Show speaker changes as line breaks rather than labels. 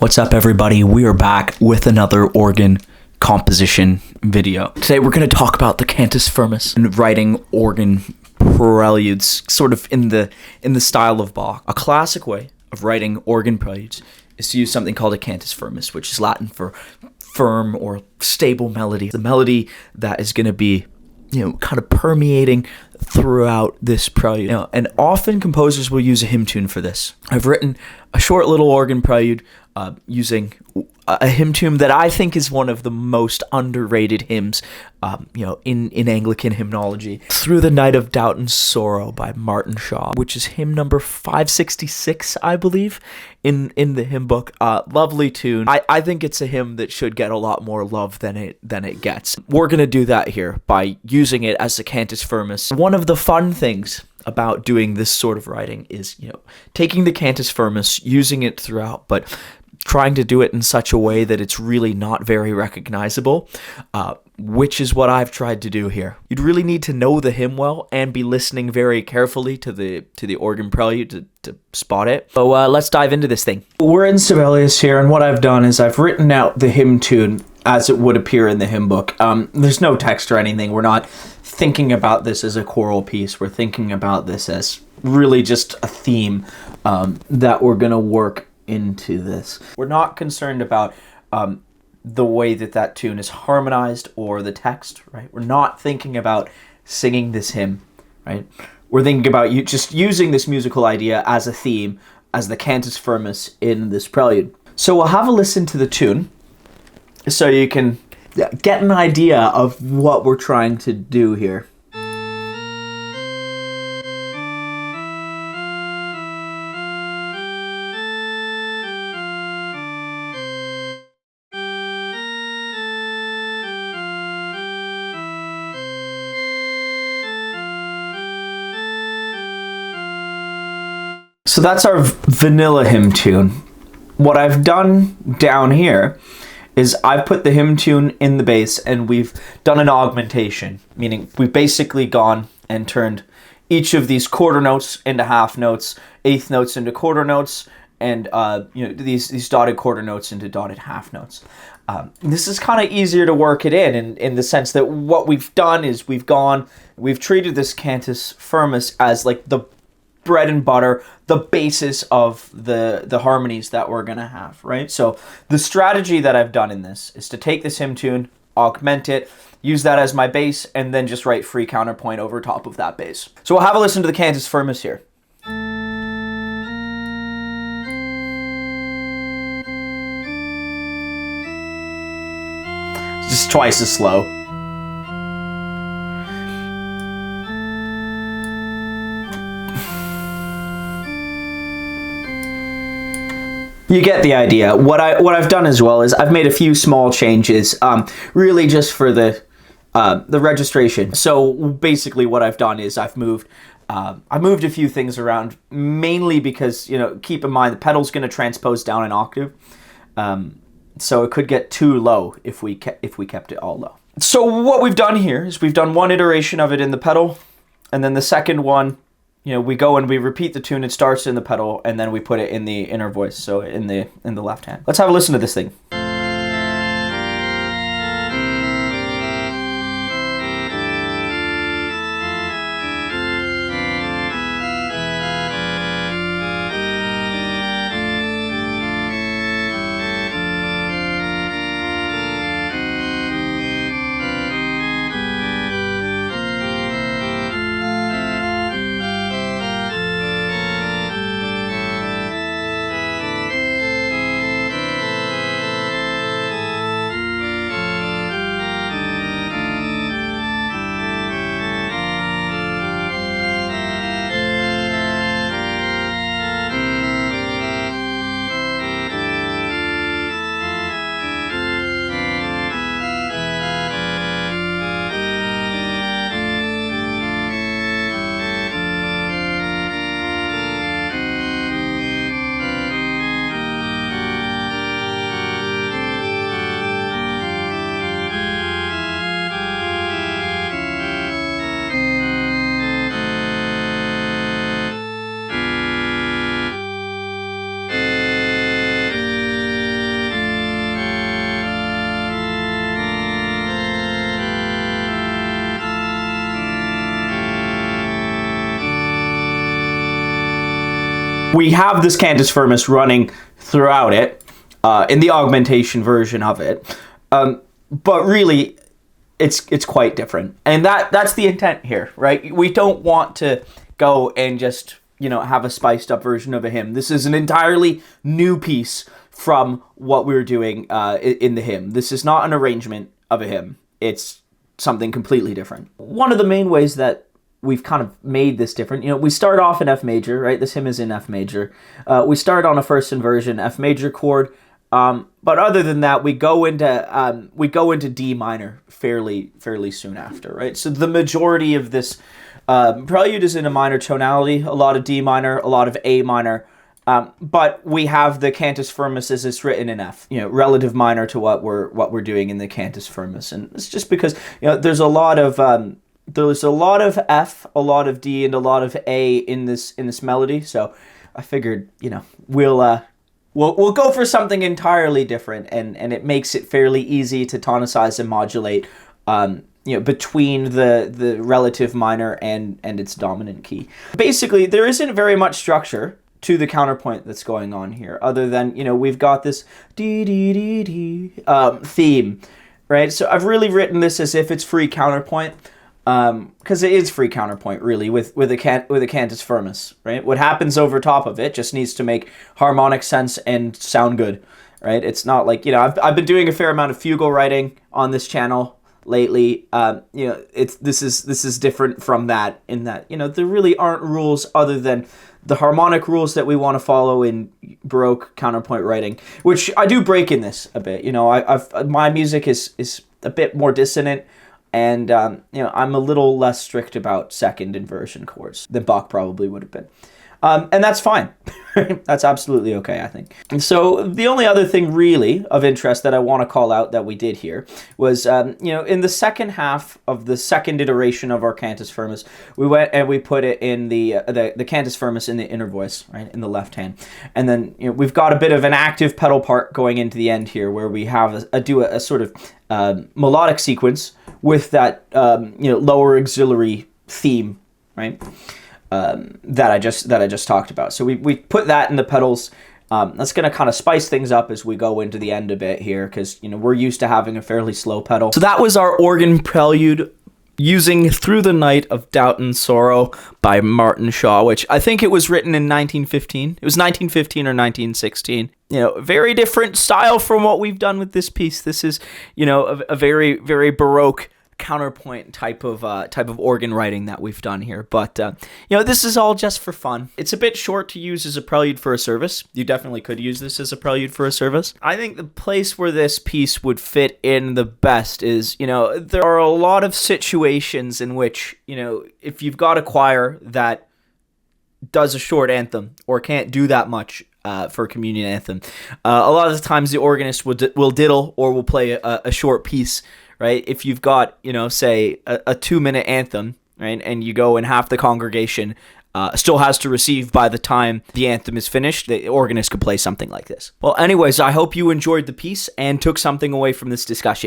What's up, everybody? We are back with another organ composition video. Today we're going to talk about the Cantus Firmus and writing organ preludes, sort of in the style of Bach. A classic way of writing organ preludes is to use something called a Cantus Firmus, which is Latin for firm or stable melody. The melody that is going to be, kind of permeating throughout this prelude. And often composers will use a hymn tune for this. I've written a short little organ prelude using a hymn tune that I think is one of the most underrated hymns, in Anglican hymnology. Through the Night of Doubt and Sorrow by Martin Shaw, which is hymn number 566, I believe, in the hymn book. Lovely tune. I think it's a hymn that should get a lot more love than it gets. We're gonna do that here by using it as the Cantus Firmus. One of the fun things about doing this sort of writing is, taking the Cantus Firmus, using it throughout, but trying to do it in such a way that it's really not very recognizable, which is what I've tried to do here. You'd really need to know the hymn well and be listening very carefully to the organ prelude to spot it. So let's dive into this thing. We're in Sibelius here, and what I've done is I've written out the hymn tune as it would appear in the hymn book. There's no text or anything. We're not thinking about this as a choral piece. We're thinking about this as really just a theme that we're going to work into this. We're not concerned about the way that tune is harmonized or the text, right? We're not thinking about singing this hymn, right? We're thinking about just using this musical idea as a theme, as the Cantus Firmus in this prelude. So we'll have a listen to the tune so you can get an idea of what we're trying to do here. So that's our vanilla hymn tune. What I've done down here is I've put the hymn tune in the bass and we've done an augmentation, meaning we've basically gone and turned each of these quarter notes into half notes, eighth notes into quarter notes, and these dotted quarter notes into dotted half notes. This is kind of easier to work it in the sense that what we've done is we've treated this Cantus Firmus as like the bread and butter, the basis of the harmonies that we're gonna have, right? So the strategy that I've done in this is to take this hymn tune, augment it, use that as my bass, and then just write free counterpoint over top of that bass. So we'll have a listen to the Cantus Firmus here. Just twice as slow. You get the idea. What I've done as well is I've made a few small changes, really just for the registration. So basically, what I've done is I moved a few things around, mainly because keep in mind the pedal's going to transpose down an octave, so it could get too low if we kept it all low. So what we've done here is we've done one iteration of it in the pedal, and then the second one, we go and we repeat the tune. It starts in the pedal, and then we put it in the inner voice, so in the left hand. Let's have a listen to this thing. we have this Cantus Firmus running throughout it, in the augmentation version of it. But really, it's quite different. And that's the intent here, right? We don't want to go and just, have a spiced up version of a hymn. This is an entirely new piece from what we're doing in the hymn. This is not an arrangement of a hymn. It's something completely different. One of the main ways that we've kind of made this different, we start off in F major, right? This hymn is in F major. We start on a first inversion F major chord. But other than that, we go into D minor fairly soon after, right? So the majority of this prelude is in a minor tonality, a lot of D minor, a lot of A minor, but we have the Cantus Firmus as it's written in F, relative minor to what we're doing in the Cantus Firmus, and it's just because there's a lot of F, a lot of D, and a lot of A in this melody. So I figured we'll go for something entirely different, and it makes it fairly easy to tonicize and modulate, between the relative minor and its dominant key. Basically, there isn't very much structure to the counterpoint that's going on here, other than, we've got this dee theme, right? So I've really written this as if it's free counterpoint, because it is free counterpoint, really, with a Cantus Firmus, right? What happens over top of it just needs to make harmonic sense and sound good, right? It's not like, I've been doing a fair amount of fugal writing on this channel lately. This is different from that, in that, there really aren't rules other than the harmonic rules that we want to follow in Baroque counterpoint writing, which I do break in this a bit. My music is a bit more dissonant, and I'm a little less strict about second inversion chords than Bach probably would have been. And that's fine. That's absolutely okay, I think. And so the only other thing really of interest that I want to call out that we did here was, in the second half of the second iteration of our Cantus Firmus, we went and we put it in the Cantus Firmus in the inner voice, right, in the left hand. And then, we've got a bit of an active pedal part going into the end here, where we have a sort of melodic sequence with that, lower auxiliary theme, right? That I just talked about. So we put that in the pedals. That's going to kind of spice things up as we go into the end a bit here, because we're used to having a fairly slow pedal. So that was our organ prelude using Through the Night of Doubt and Sorrow by Martin Shaw, which I think it was written in 1915. It was 1915 or 1916. Very different style from what we've done with this piece. This is, a very, very Baroque counterpoint type of organ writing that we've done here, but this is all just for fun. It's a bit short to use as a prelude for a service. You definitely could use this as a prelude for a service. I think the place where this piece would fit in the best is, there are a lot of situations in which, if you've got a choir that does a short anthem or can't do that much for a communion anthem, a lot of the times the organist will diddle or will play a short piece, right? If you've got, say a 2-minute anthem, right, and you go and half the congregation still has to receive by the time the anthem is finished, the organist could play something like this. Well, anyways, I hope you enjoyed the piece and took something away from this discussion.